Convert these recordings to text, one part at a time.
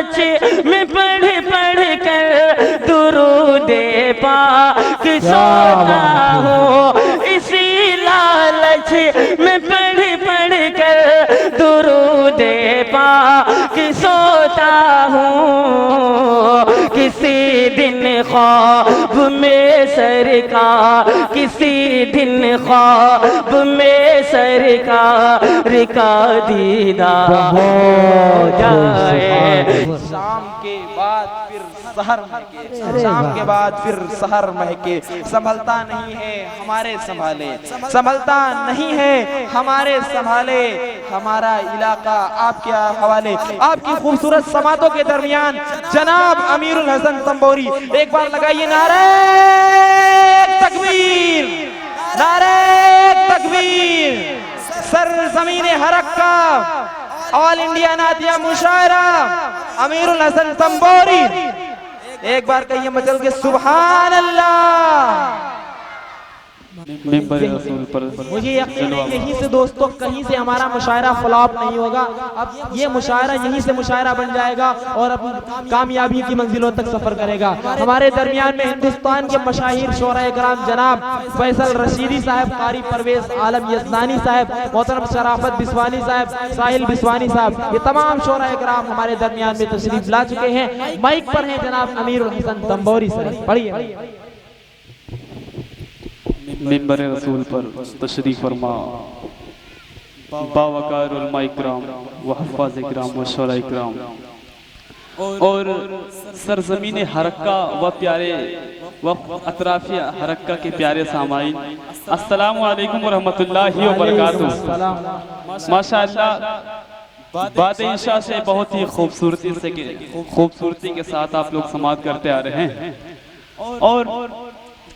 लालच में पढ़ पढ़ कर दुरूदे पाक सोता हूँ। इसी लालच में पढ़ पढ़ कर दुरूदे पाक सोता हूँ। किसी दिन ख्वाब में सरकार, किसी दिन ख्वाब में सरकार का दीदार हो जाए। शाम के बाद फिर सहर महके, शाम के बाद फिर सहर महके। संभलता नहीं है हमारे संभाले, संभलता नहीं है हमारे संभाले। हमारा इलाका आपके हवाले। आपकी खूबसूरत समातों के दरमियान जनाब अमीरुल हसन तंबोरी, एक बार लगाइए नारे तकबीर, नारे तकबीर। सरज़मीने हरक्का ऑल इंडिया नातिया मुशायरा अमीरुल हसन तंबोरी, एक बार कहिए मचल के सुभान अल्लाह। मुझे यकीन है यहीं से दोस्तों कहीं से हमारा मुशायरा फ्लॉप नहीं होगा। अब ये मुशायरा यहीं से मुशायरा बन जाएगा और अब कामयाबी की मंजिलों तक सफर करेगा। हमारे दरमियान में हिंदुस्तान के मशाहिर शोराए कराम जनाब फैसल रशीदी साहब, कारी परवेज आलम यज़दानी साहब, मोहतरम शराफत बिस्वानी साहब, साहिल बिस्वानी साहब, ये तमाम शोराए कराम हमारे दरमियान में तशरीफ ला चुके हैं। माइक पर हैं जनाब अमीरुल हसन तंबोरी साहब, पढ़िए। मिंबर रसूल पर तशरीफ फरमा बावकार उलमा इकराम व हफ़ाज़ इकराम व शुरा इकराम और सरज़मीन हरक्का व प्यारे व अतराफिया हरक्का के प्यारे सामाईन, अस्सलामु अलैकुम व रहमतुल्लाहि व बरकातुहू। माशाअल्लाह बात इंशा से बहुत ही खूबसूरती के साथ आप लोग समाअत करते आ रहे हैं और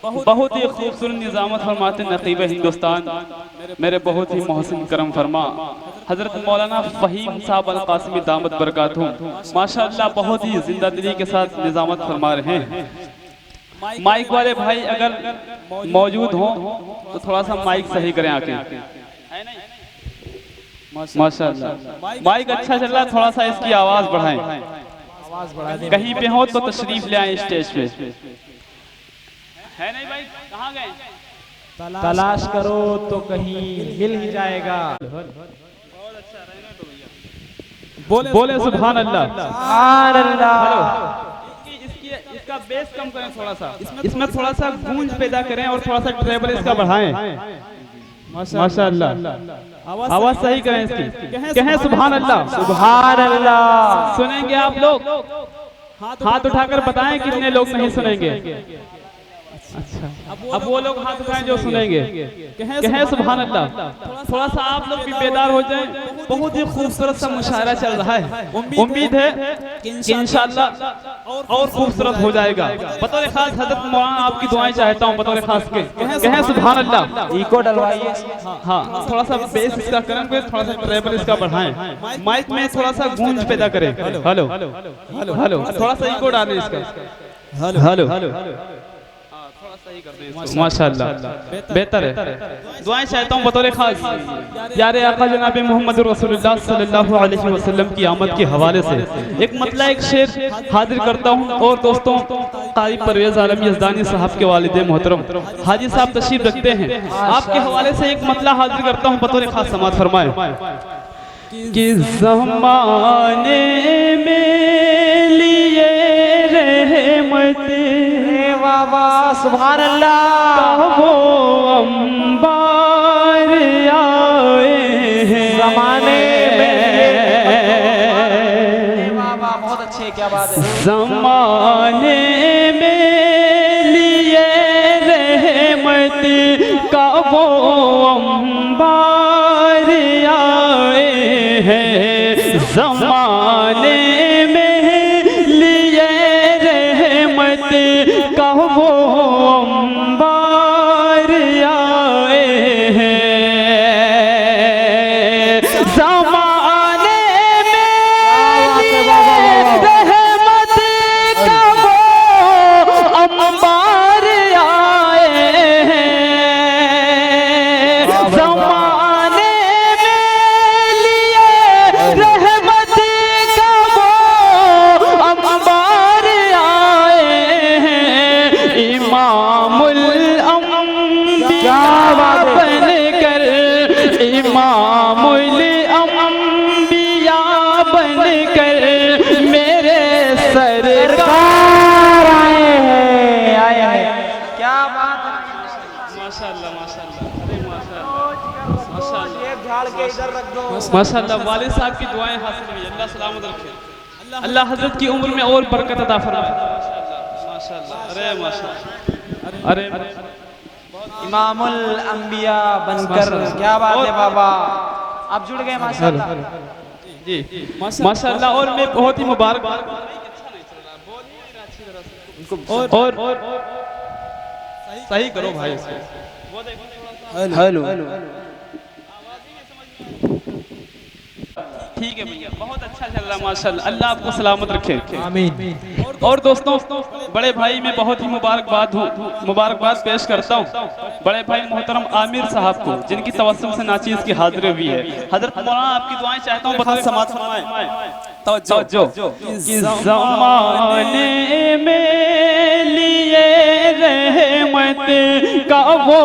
बहुत ही खूबसूरत निज़ामत फरमाते नक़ीब हिंदुस्तान मेरे बहुत ही मोहसिन करम फरमा हज़रत मौलाना फ़हीम साहब अल क़ासिमी दामत बरकातहू माशाअल्लाह बहुत ही जिंदा दिली के साथ निज़ामत फरमा रहे हैं। माइक वाले भाई अगर मौजूद हों तो थोड़ा सा माइक सही करें आके। माशाअल्लाह माइक अच्छा चल रहा है, थोड़ा सा इसकी आवाज़ बढ़ाएं। कहीं पे हो तो तशरीफ ले आए स्टेज पे। है नहीं भाई, कहाँ गए? तलाश करो तो कहीं मिल ही जाएगा। बोले सुभान अल्लाह, सुभान अल्लाह। इसका बेस कम करें थोड़ा सा, इसमें थोड़ा सा गूंज पैदा करें और थोड़ा सा ट्रेबल इसका बढ़ाएं। माशाअल्लाह आवाज सही करें इसकी। कहें सुभान अल्लाह, सुभान अल्लाह। सुनेंगे आप लोग? हाथ उठाकर बताएं कितने लोग नहीं सुनेंगे। अच्छा, अब वो लोग हाथ उठाएं जो सुनेंगे। कहें सुभान अल्लाह। थोड़ा सा आप लोग भी बेदार हो जाएं। बहुत ही खूबसूरत सा मुशायरा चल रहा है, उम्मीद है कि इंशाअल्लाह और खूबसूरत हो जाएगा। बतौर खास हज़रत मौलाना आपकी दुआएं चाहता हूँ बतौर खास के। कहें सुभान अल्लाह। इको डलवाइए। हाँ, थोड़ा सा बेस इसका करेंगे, थोड़ा सा ट्रेबल इसका बढ़ाएं। माइक में थोड़ा सा गूंज पैदा करें। हेलो हेलो, थोड़ा सा इको डालें इसका। हेलो माशाअल्लाह बेहतर है। दुआएं चाहता हूँ बतौर खास प्यारे आका जनाब मोहम्मद रसूलुल्लाह सल्लल्लाहु अलैहि वसल्लम की आमद के हवाले से एक मतला एक शेर हाजिर करता हूँ। और दोस्तों कारी परवेज आलम यज़दानी साहब के वालिद मोहतरम हाजी साहब तशरीफ रखते हैं, आपके हवाले से एक मतला हाजिर करता हूँ बतौर खास समाअत फरमाए। कि ज़माने में लिए रहमत सुभान अल्लाह वो अंबार आए हैं ज़माने में। बहुत अच्छे, क्या बात है। ज़माने में लिए रहमत का वो अंबार आए हैं। ज़माने में लिए रहमत का वो अंबार आए हैं। ज़माने में रहमत का वो अंबार आए हैं। ज़माने में लिए रहमत माशाअल्लाह वालिद साहब की दुआएं हासिल हुई, अल्लाह सलामत रखे, अल्लाह हजरत की उम्र में और बरकत अता फरमाए। माशाअल्लाह, अरे माशाअल्लाह, अरे इमामुल अंबिया बनकर, क्या बात है बाबा, आप जुड़ गए माशाअल्लाह जी माशाअल्लाह। और मैं बहुत ही मुबारक और सही करो भाई इसको। हेलो ठीक है भैया, बहुत अच्छा चल रहा है माशाअल्लाह, अल्लाह आपको सलामत रखे। आमीन। और दोस्तों बड़े भाई मैं बहुत ही मुबारकबाद पेश करता हूँ बड़े भाई मोहतरम आमिर साहब को, जिनकी तवस्सुल से नाचीज़ की हाजिरी हुई है। हजरत मौलाना आपकी दुआएं चाहता हूँ, बताओ समाज फरमाएं। तवज्जो कि ज़माने में लिए रहमत का वो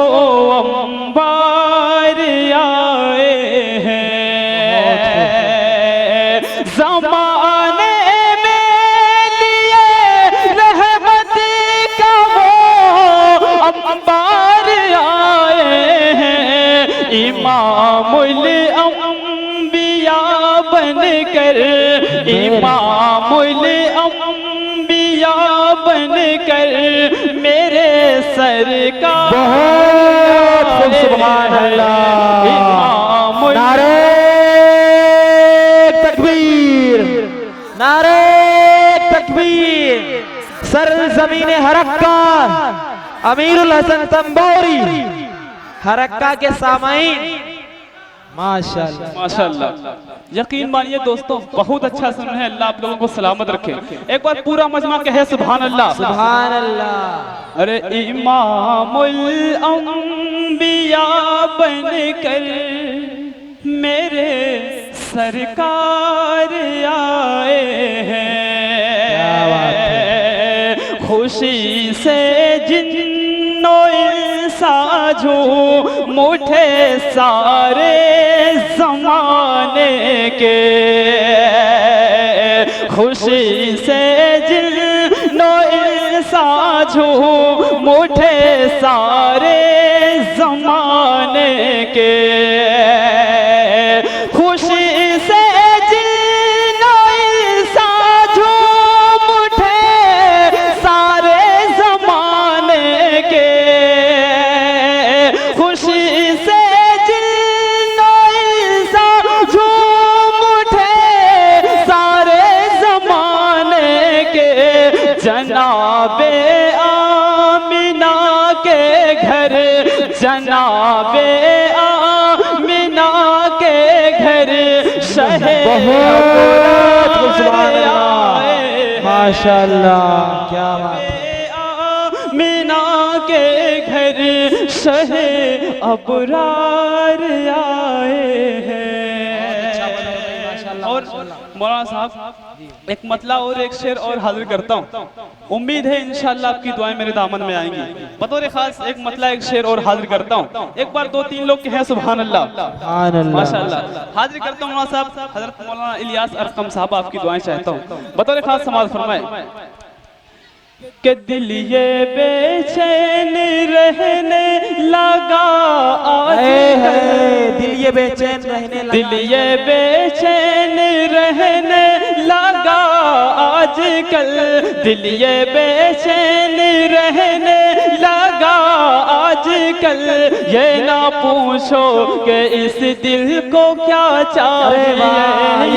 अंबार आए हैं, ज़माने में लिए रहमत का वो अंबार आए हैं, इमामुल अंबिया बनकर, इमामुल अंबिया बनकर मेरे सरकार, बहुत सुभान अल्लाह, इमामुल नारे तकबीर, नारे तकबीर। सर ज़मीन हरक्का अमीरुल हसन तंबोरी हरक्का के सामाईन, माशाअल्लाह माशाअल्लाह। यकीन मानिए दोस्तों बहुत अच्छा सुन रहे हैं, अल्लाह आप लोगों को सलामत रखे। एक बार पूरा मजमा कहे सुभान अल्लाह, सुभान अल्लाह। अरे इमामुल अंबिया बनकर मेरे सरकार आए हैं, खुशी से जिन्नो इंसा झूम उठे सारे जमाने के, खुशी से जिन्नो इंसा झूम उठे सारे जमाने के, खुशी से जिन्नो इंसा झूम उठे सारे जमाने के, खुशी से जिन्नो इंसा झूम उठे सारे जमाने के, जनाबे आमिना के घर, जनाबे आमिना के घर शहे माशाअल्लाह, क्या बात है। आमिना के घर शहे अबरार आए हैं। और मौलाना साहब एक मतला और एक शेर और हाजिर करता हूँ, उम्मीद है इंशाअल्लाह आपकी दुआएं मेरे दामन में आएंगी। बतौर खास एक मतला एक शेर और हाजिर करता हूँ, एक बार दो तीन लोग कहें सुभान अल्लाह, माशाअल्लाह। हाजिर करता हूँ मौलाना साहब, हजरत मौलाना इलियास अरकम साहब आपकी दुआएं चाहता हूँ, बतौर खास समाज फरमाए कि दिल ये बेचैन रहने लगा आज, दिल ये बेचैन रहने लगा, दिल ये बेचैन रहने लगा आजकल, दिल ये बेचैन रहने लगा आजकल, ये ना पूछो कि इस दिल को क्या चाहिए,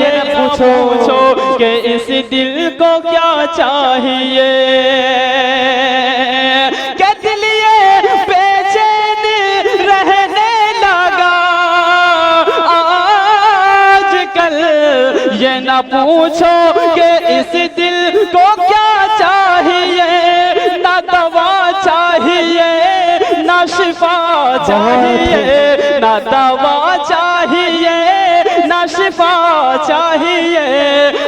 ये ना पूछो कि इस दिल को क्या चाहिए, कि दिल ये बेचैन रहने लगा आजकल, ये ना पूछो कि इस दिल को क्या चाहिए, ना दवा चाहिए ना शिफा चाहिए, ना दवा चाहिए ना शिफा चाहिए,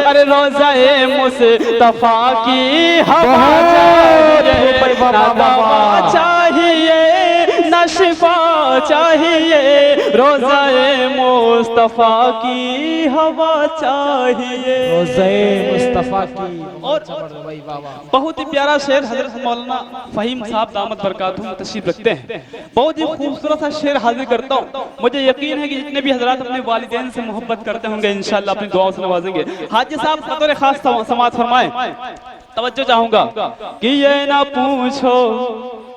अरे रोज़ाए मुस्तफा की हवा चाहिए, ना दवा चाहिए ना नशफा चाहिए, रोज़ाए मुस्तफ़ा की हवा चाहिए। रोज़े मुस्तफ़ा की। और बहुत ही प्यारा शेर हजरत मौलाना फहीम साहब दामत बरकातुहू तशरीफ रखते हैं। बहुत ही खूबसूरत सा शेर हाजिर करता हूँ। मुझे यकीन है कि जितने भी हजरात अपने वालिदैन से मोहब्बत करते होंगे इंशाअल्लाह अपनी दुआओं से नवाजेंगे। हाजी साहब बतौर खास समाअत फरमाएं। तवज्जो चाहूंगा कि ये ना पूछो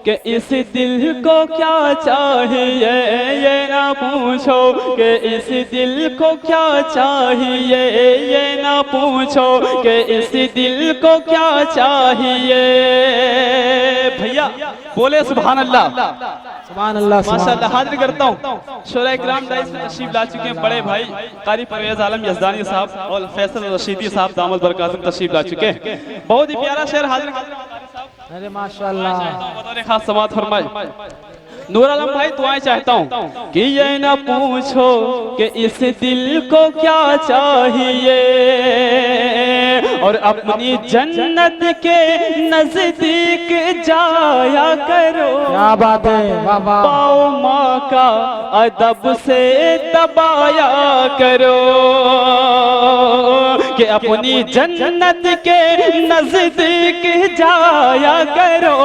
कि इस दिल को क्या चाहिए, ये ना पूछो कि इस दिल को क्या चाहिए, ये ना पूछो कि इस दिल को क्या चाहिए। भैया बोले सुभान अल्लाह। सुभान अल्लाह। माशाअल्लाह। हाजिर करता हूँ शोरा इकराम डाइस में तशरीफ ला चुके हैं बड़े भाई कारी परवेज आलम यज़दानी साहब और फैसल रशीदी साहब दामत बरकातुहू तशरीफ ला चुके हैं। बहुत ही प्यारा शेर हाजिर। अरे माशाअल्लाह। बतौर खास समाअत फरमाए। नूर आलम भाई दुआएं चाहता हूँ कि ये ना पूछो कि इस दिल को क्या चाहिए, और अपनी जन्नत के नजदीक जाया करो। क्या बात है, वाह वाह। पाओ माँ का अदब से दबाया करो, कि अपनी जन्नत के नजदीक जाया करो।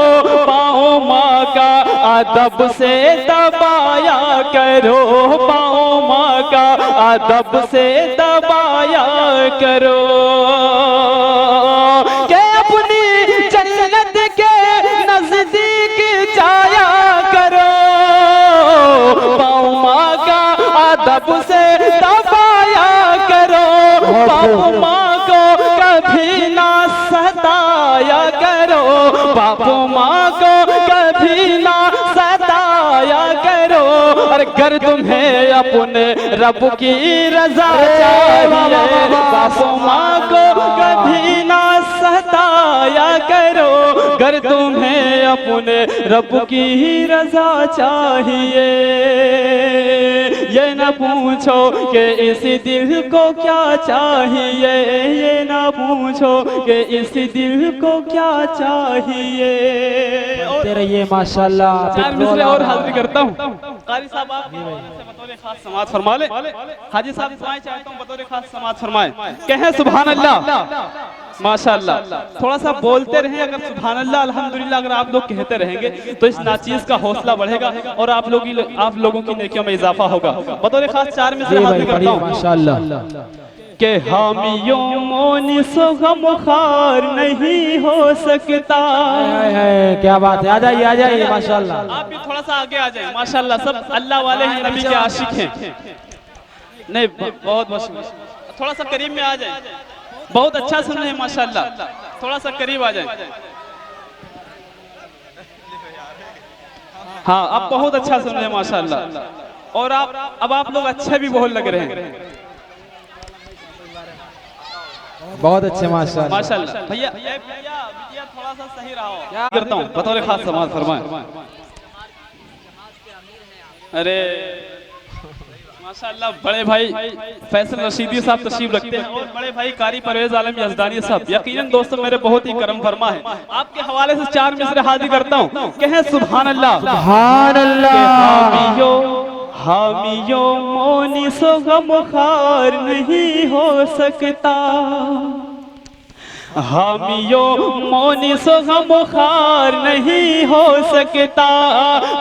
पाओ माँ का अदब से दबाया करो, पाओ माँ का अदब से दबाया करो, कि अपनी जन्नत के नजदीक जाया करो। पाओ माँ का अदब से दबाया करो, पाओ माँ को कभी ना सताया करो, बापू माँ को कभी ना सताया करो। और अगर तुम्हें अपने रब की रजा चाहिए, बापू माँ को कभी ना सताया करो। अगर तुम्हें अपने रब की रजा चाहिए, ये ना पूछो कि इस दिल को क्या चाहिए, ये ना पूछो कि इस दिल को क्या चाहिए। और रहिए माशाल्लाह। चार मिसरे और हाजिर करता हूँ। कारी साहब आप बतौर खास समाअत फरमा ले। हाजी साहब दुआएं चाहता हूँ बतौर खास समाअत फरमाएं। कहें सुभान अल्लाह माशाल्लाह। थोड़ा सा बोलते रहें, अगर सुभान अल्लाह अल्हम्दुलिल्लाह अगर आप लोग कहते रहेंगे तो इस नाचीज का हौसला बढ़ेगा और आप लोगों की नेकियों में इजाफा होगा। बतौर खास चार मिसरे हाजिर करता हूँ माशाल्लाह। के हामियों मोनिसो गमखार नहीं हो सकता। है क्या बात है, आ जाइए माशाल्लाह। आप भी थोड़ा सा आगे आ जाए माशाल्लाह। सब अल्लाह वाले हैं, नबी के आशिक हैं। नहीं बहुत थोड़ा सा करीब में आ जाए। बहुत अच्छा सुन रहे हैं माशाल्लाह। थोड़ा सा करीब आ जाए। हाँ अब बहुत अच्छा सुन रहे हैं माशाल्लाह। और अब आप लोग अच्छे भी बहुत लग रहे हैं बहुत अच्छे माशाल्लाह। माशाल्लाह। भैया थोड़ा सा सही रहो। क्या करता हूँ बतौर खास समाअत फरमाएं। अरे माशाल्लाह बड़े भाई फैसल रशीदी साहब तशरीफ रखते हैं और बड़े भाई कारी परवेज आलम यज़दानी साहब यकीनन दोस्तों मेरे बहुत ही करम फरमा है। आपके हवाले से चार मिसरे हाजिर करता हूँ। कहें सुभान अल्लाह। सुभान अल्लाह। हामियों मोनिसो गमखार नहीं हो सकता, हामियों मोनिसो गमखार नहीं हो सकता,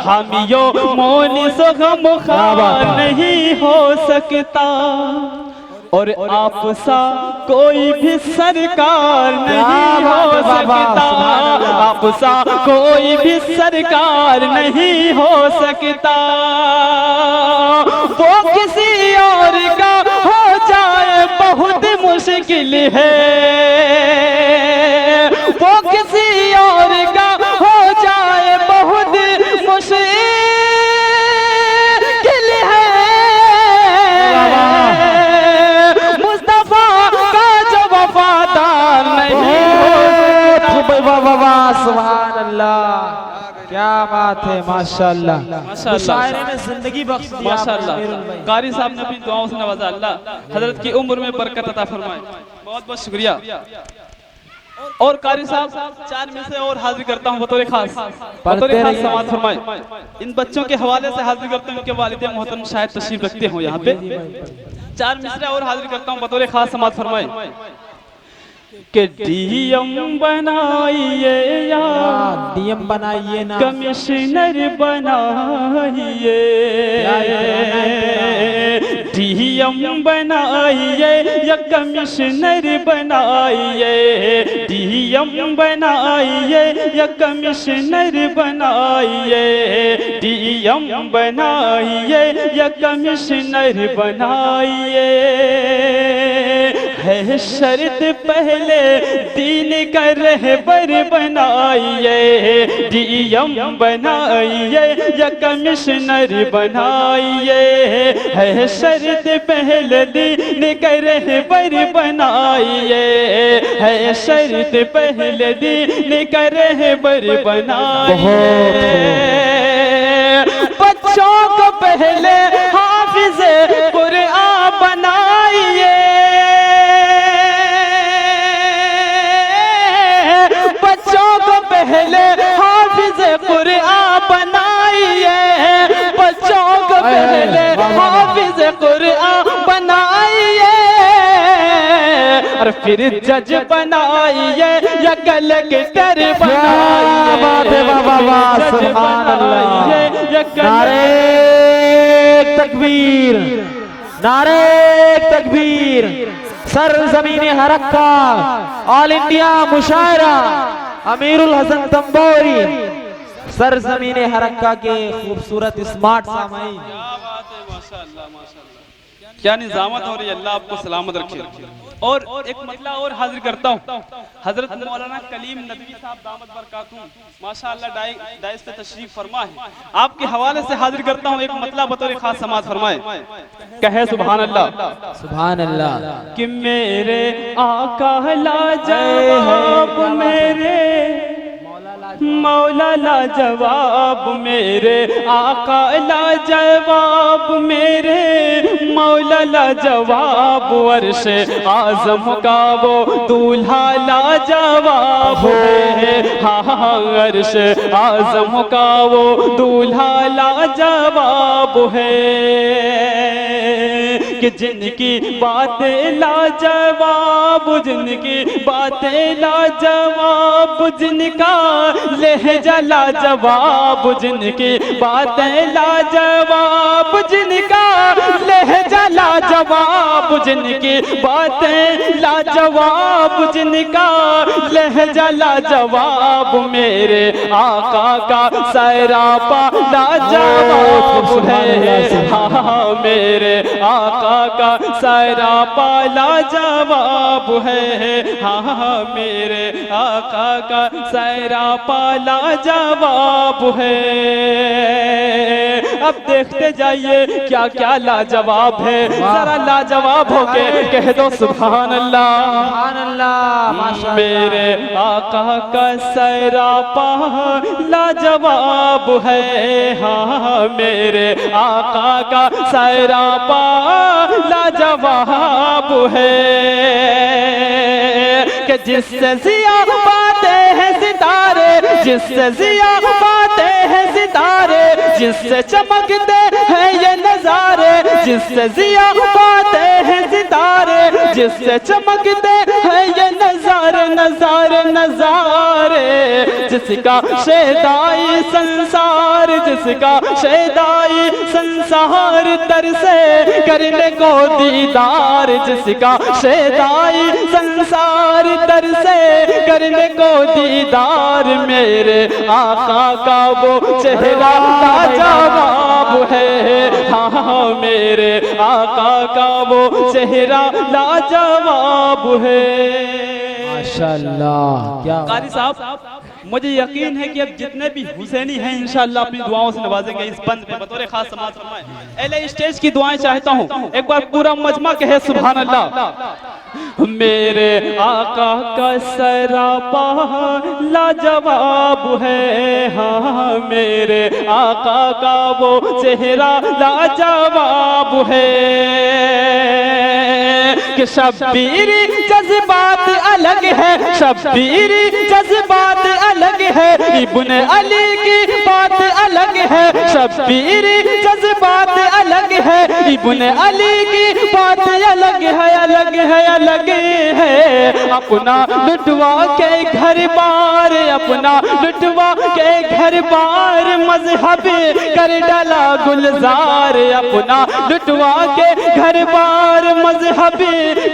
हामियों मोनिसो गमखार नहीं हो सकता। और आप सा कोई भी सरकार नहीं हो सकता, आप सा कोई भी सरकार नहीं हो सकता। वो किसी और का हो जाए बहुत मुश्किल है, वो किसी और का हो जाए बहुत मुश्किल है। सुभान अल्लाह। क्या बात है माशाल्लाह। मुशायरे में जिंदगी बख्श दी माशाल्लाह। कारी साहब ने अपनी दुआओं से नवाजा। अल्लाह हजरत की उम्र में बरकत अता फरमाए। बहुत बहुत शुक्रिया। और कारी साहब 4 मिसरे और हाजिर करता हूँ बतौर खास समाज फरमाए। इन बच्चों के हवाले से हाजिर करते हैं, उनके वालिद मोहतरम शायद तशरीफ रखते हो यहाँ पे। 4 मिसरे और हाजिर करता हूँ बतौर खास समाज फरमाए कि डीएम बनाइए या डीएम बनाइए ना, कमिश्नर बनाइए, डीएम बनाइए या कमिश्नर बनाइए, डीएम बनाइए या कमिश्नर बनाइए, डीएम बनाइए या कमिश्नर बनाइए। है शर्त पहले दीन का रहबर बनाइए, डीएम बनाइए या कमिश्नर बनाइए। है शर्त पहले दीन का रहबर बनाइए, है शर्त पहले दीन का रहबर बनाइए। बच्चों को पहले हाफिज़ कुरान बनाइए, पहले हाफिज़ कुरान बनाइए, बच्चों को पहले हाफिज़ कुरान बनाइए, और फिर जज बनाइए या कलेक्टर बनाइए। सुभान अल्लाह। नारे तकबीर, नारे तकबीर। सरज़मीन हरक्का ऑल इंडिया मुशायरा अमीरुल हसन तंबोरी, सरज़मीन हरक्का के खूबसूरत स्मार्ट सामाई। क्या निजामत हो रही है, अल्लाह आपको सलामत रखे। और एक मतला और हाजिर करता हूँ, हजरत मौलाना कलीम नदवी साहब दामत बरकातहू माशाअल्लाह दाइस पे तशरीफ फरमा है, आपके हवाले से हाजिर करता हूँ एक मतला बतौर खास समाज फरमाए। कहे सुभान अल्लाह, सुभान अल्लाह। कि मेरे आका लाजवाब, मेरे मौला लाजवाब, मेरे आका लाजवाब, मेरे मौला लाजवाब, अर्श आज़म का वो दूल्हा लाजवाब है। हाँ अर्श आज़म का वो दूल्हा लाजवाब है, कि जिनकी बातें लाजवाब, जिनकी बातें लाजवाब, जिनका लहजा लाजवाब, जिनकी बातें लाजवाब, जिनका लहजा लाजवाब, जिनकी बातें लाजवाब, जिनका लहजा लाजवाब, मेरे आका का सरापा लाजवाब है। हाँ मेरे आका का सरापा लाजवाब है। हाँ मेरे आका का सरापा लाजवाब है। अब देखते जाइए क्या क्या लाजवाब है, जरा लाजवाब होके कह दो सुभान अल्लाह, सुभान अल्लाह। माशाअल्लाह। मेरे आका का सरापा लाजवाब है। हाँ मेरे आका का सरापा लाजवाब है, कि जिससे ज़िया पाते हैं सितारे, जिससे ज़िया पाते हैं सितारे, जिससे चमकते हैं ये नज़ारे, जिससे ज़िया पाते हैं सितारे, जिससे चमकते हैं ये नज़ारे, नज़ारे नज़ारे, जिसका शैदाई संसार, जिसका शैदाई संसार तरसे करने को दीदार, जिसका शैदाई संसार तरसे करने को दीदार, मेरे आका का वो चेहरा लाजवाब है। हाँ मेरे आका का वो चेहरा लाजवाब है। माशाअल्लाह। क्या कारी साहब, मुझे यकीन है कि अब जितने भी हुसैनी हैं इंशाअल्लाह अपनी दुआओं से नवाजेंगे इस बंद पे बतौर खास समाज फरमाए। एले स्टेज की दुआएं चाहता हूँ, एक बार पूरा मजमा कहे सुभान अल्लाह। मेरे आका का सरापा लाजवाब है। हाँ मेरे आका का वो चेहरा लाजवाब है, कि शब्बीर जज्बात अलग है, शब्बीरी जज्बात अलग है, इब्ने अली की बात अलग है, शब्बीरी जज्बात अलग है, इब्ने अली की बात अलग है, अलग है, अलग है। अपना लुटवा के घर बार, अपना लुटवा के घर बार, मजहब कर डाला गुलजार, अपना लुटवा के घर बार, मजहब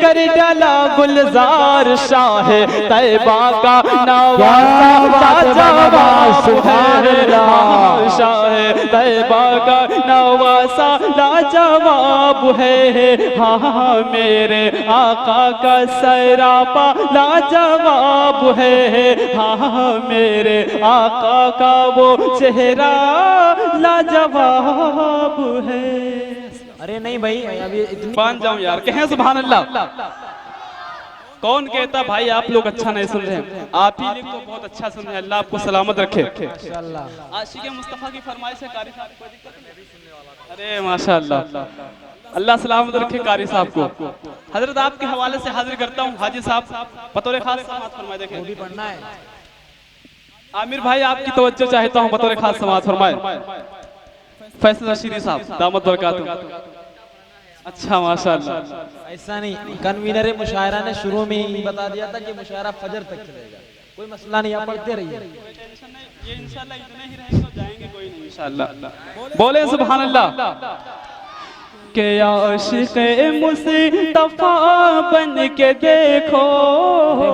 कर डाला गुलजार। शाह तैयबा का नवासा लाजवाब है, शाह तैयबा का नवासा लाजवाब है, हाँ मेरे आका का सरापा लाजवाब है, हाँ मेरे आका का वो चेहरा लाजवाब है। अरे नहीं भाई, अभी इतनी मान जाऊं यार, कहें सुभान अल्लाह। कौन कहता भाई आप लोग अच्छा नहीं सुन रहे हैं? आप ही लोग तो बहुत अच्छा सुन रहे हैं। अल्लाह आपको सलामत रखे। आशिक़ मुस्तफ़ा की फरमाइश है कारी साहब, कोई दिक्कत नहीं? अरे माशाअल्लाह, अल्लाह सलामत रखे कारी साहब को। हजरत आपके हवाले से हाजिर करता हूँ हाजी साहब, बतौर खास समाअत फरमाए। देखें भी पढ़ना है। आमिर भाई आपकी तवज्जो चाहता हूँ, बतौर खास समाअत फरमाए। फैसल रशीदी साहब दामत बरकातहू। अच्छा माशाअल्लाह। ऐसा नहीं, कन्वीनर मुशायरा ने शुरू में ही बता दिया था कि मुशायरा फजर तक चलेगा, कोई मसला नहीं, आप पढ़ते रहिए। ये इंशाल्लाह इतने ही रहेंगे तो जाएंगे कोई नहीं इंशाल्लाह। बोले सुभान अल्लाह। के आशिक़े मुस्तफ़ा बन के देखो,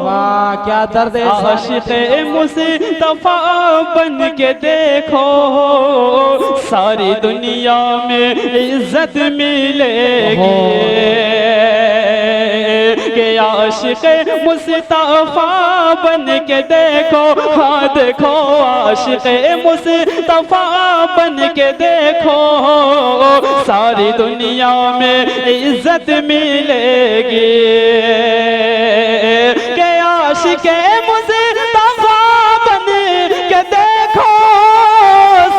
वाह क्या दर्द है। आशिक़े मुस्तफ़ा बन के देखो, सारी दुनिया में इज्जत मिलेगी। के आशिक़े मुस्तफ़ा बन के देखो, हाँ देखो आशिक़े मुस्तफ़ा बन के देखो, सारी दुनिया में इज्जत मिलेगी। के आशिक़े मुस्तफ़ा बन के देखो,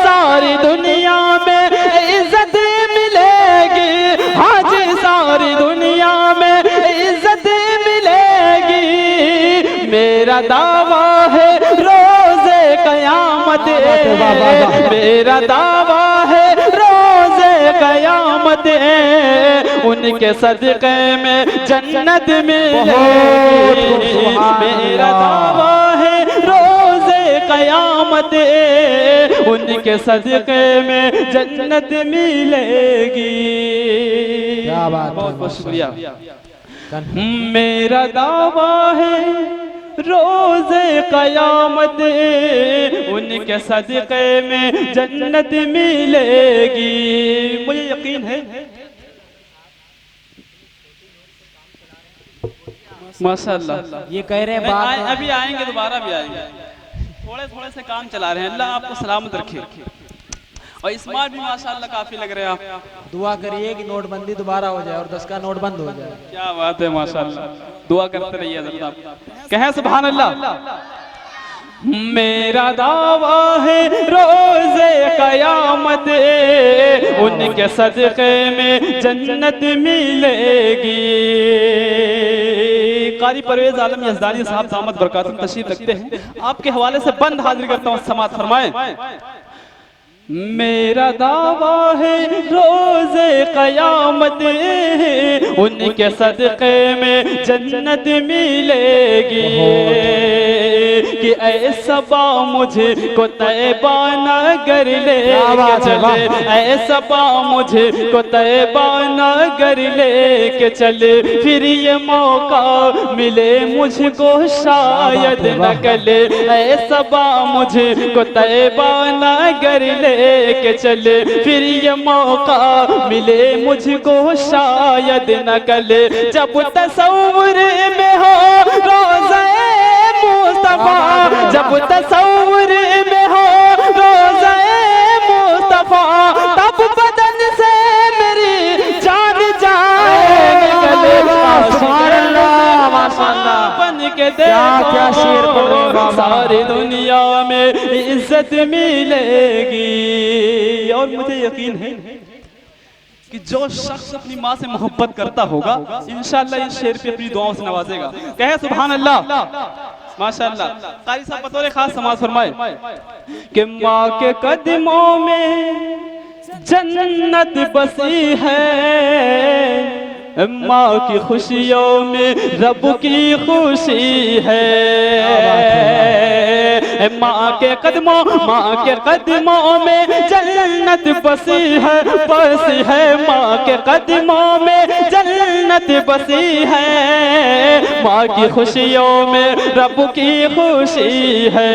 सारी दुनिया में इज्जत मिलेगी। हाँ जी सारी दुनिया में इज्जत मिलेगी। मेरा दावा है रोज़े क़यामत, मेरा दावा है रोज़े क़यामत, उनके सदक़े में जन्नत मिलेगी। मेरा दावा है रोज़े क़यामत, उनके सदक़े में जन्नत मिलेगी। क्या बात है, बहुत बहुत शुक्रिया। मेरा दावा है रोज़े क़यामत, उनके सदक़े में जन्नत मिलेगी। मुझे यकीन है माशाअल्लाह। ये कह रहे हैं बात अभी आएंगे, दोबारा भी आएंगे। थोड़े थोड़े से काम चला रहे हैं। अल्लाह आपको सलामत रखे। और इस बार भी माशाअल्लाह काफी लग रहे हैं आप। दुआ करिए कि नोटबंदी दोबारा हो जाए और 10 का नोट बंद हो जाए। क्या बात है माशाअल्लाह, दुआ करते रहिए हज़रत आप। कहें सुभान अल्लाह। मेरा दावा है रोज़े क़यामत, उनके सदक़े में जन्नत मिलेगी। कारी परवेज़ आलम यज़दानी साहब दामत बरकातहू तशरीफ़ रखते हैं। आपके हवाले से बंद हाजिर करता हूँ, समाअत फरमाएं। मेरा दावा है रोज़े क़यामत, उनके सदक़े में जन्नत मिलेगी। कि ऐ सबा मुझे को तैबा नगर ले चले, ऐ सबा मुझे को तैबा नगर ले के चले, फिर ये मौका मिले मुझको शायद न कले। ऐ सबा मुझे को तैबा नगर ले के चले, फिर ये मौका मिले मुझको शायद न कले। जब तसव्वुर में हो रोज़े मुस्तफ़ा, जब तसव्वुर में हो रोज़े मुस्तफ़ा, तब बदन से मेरी जान जाएगी गले। बन के देखो सारी दुनिया में इज्जत मिलेगी। और मुझे यकीन है कि जो शख्स अपनी माँ से मोहब्बत करता होगा इंशाअल्लाह इस शेर पे अपनी दुआओं से नवाजेगा। कहे सुभान अल्लाह, माशाअल्लाह। कारी साहब बतौर खास समाज फरमाए कि माँ के कदमों में जन्नत बसी है, माँ की खुशियों में रब की खुशी है। माँ के कदमों में जन्नत बसी है, बसी है। माँ के कदमों में जन्नत बसी है, माँ की खुशियों में रब की खुशी है।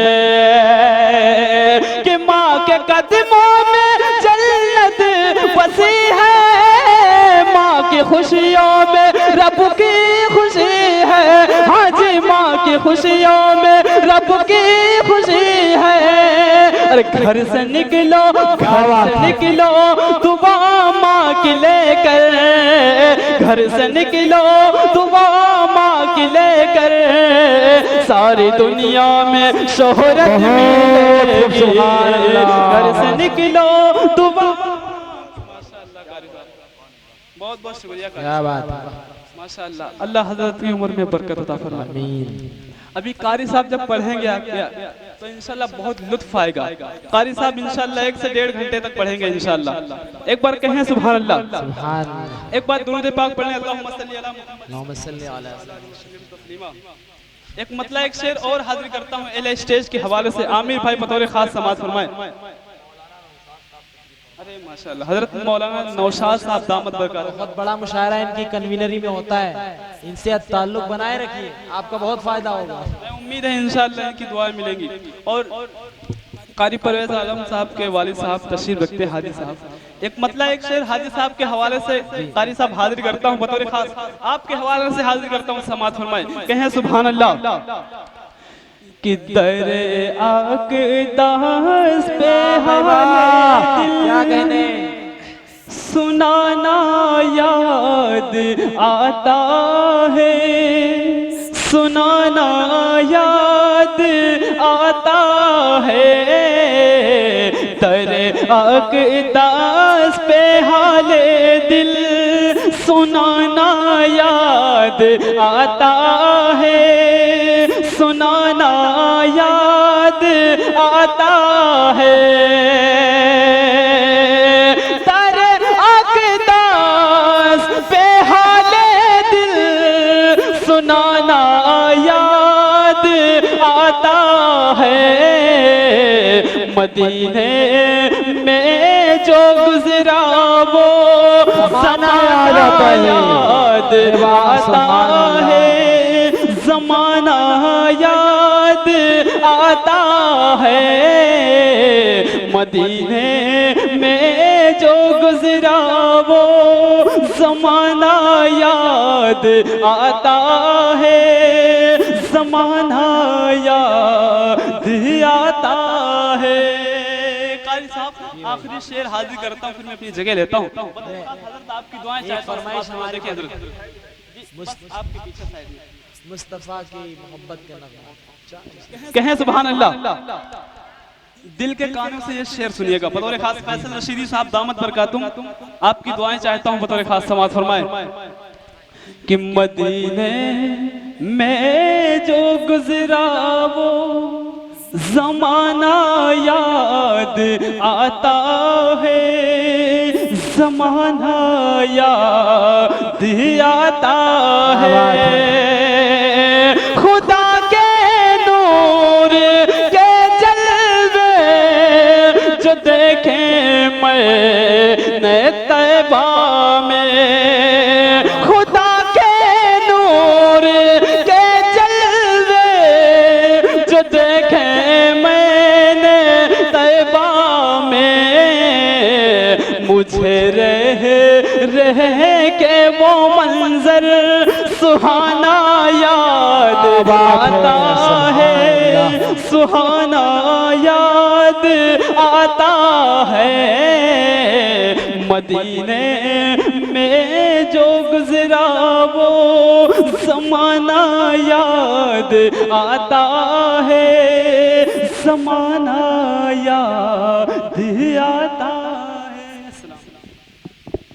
कि माँ के कदमों में जन्नत बसी है, माँ की खुशियों में रब की खुशी है। हाँ जी, माँ की खुशियों में रब की खुशी है। अरे घर से निकलो दुआ माँ की लेकर, घर से निकलो दुआ माँ की लेकर, सारी दुनिया में शोहरत मिलेगी। घर से निकलो दुआ। बहुत बहुत शुक्रिया। क्या बात है, माशाअल्लाह। अल्लाह हजरत की उम्र में बरकत अता फरमाए। आमीन। अभी कारी साहब जब पढ़ेंगे आगे तो इंशाल्लाह बहुत लुत्फ आएगा। कारी साहब इंशाल्लाह 1 से 1.5 घंटे तक पढ़ेंगे इंशाल्लाह। एक बार कहें सुभान अल्लाह, सुभान अल्लाह। एक बार दुरूद पाक पढ़ें अल्लाहुम्मा सल्ली अला अल्लाहुम्मा सल्ली अला तस्लीमा। एक मतलब एक शेर और हाजिर करता हूँ एल स्टेज के हवाले से। आमिर भाई बतौर खास समाज फरमाए। अरे माशाअल्लाह, हजरत मौलाना नौशाद साहब दामत बरकत। बहुत बड़ा मुशायरा इनकी कन्वीनरी में होता है, इनसे ताल्लुक बनाए रखिए, आपका बहुत फायदा होगा। उम्मीद है इंशाअल्लाह इनकी दुआएं मिलेंगी। और कारी परवेज आलम साहब के वालिद साहब तशरीफ रखते हाजी साहब। एक मतलब एक शेर हाजी साहब के हवाले से कारी साहब हाजिर करता हूँ बतौर खास, आपके हवाले से हाजिर करता हूँ। समात फरमाए, कहें सुभान अल्लाह। कि दरे आकदास पे क्या कहने, सुनाना याद आता है, सुनाना याद आता है। दरे आकदास पे हाले दिल सुनाना याद आता है, सुनाना याद आता है। दरे आकदास पे हाले दिल सुनाना याद आता है। मदीने में जो गुजरा वो ज़माना याद आता है, ज़माना याद आता है। मदीने में जो गुजरा वो ज़माना याद आता है, ज़माना याद आता है। कारी साहब आखिरी शेर हाजिर करता हूँ, फिर मैं अपनी जगह लेता हूँ। हज़रत आपकी दुआएं चाहता हूँ। देखिए हज़रत आपके पीछे साइड में मुस्तफा की मोहब्बत के नगमा। कहें सुभान अल्लाह। दिल के कानों से ये शेर सुनिएगा। बतौर खास फैसल रशीदी साहब दामत बरकातुम, आपकी दुआएं चाहता हूँ बतौर खास समाज फरमाए। कि मदीने में जो गुजरा वो ज़माना याद आता है, ज़माना याद आता है। खुदा के नूर के जलवे जो देखे मैंने तैबा में, खुदा के नूर के जलवे जो देखे मैंने तैबा में, मुझे रह के वो मंजर सुहाना याद आता है, सुहाना याद आता है। मदीने में जो गुजरा वो ज़माना याद आता है, ज़माना याद आता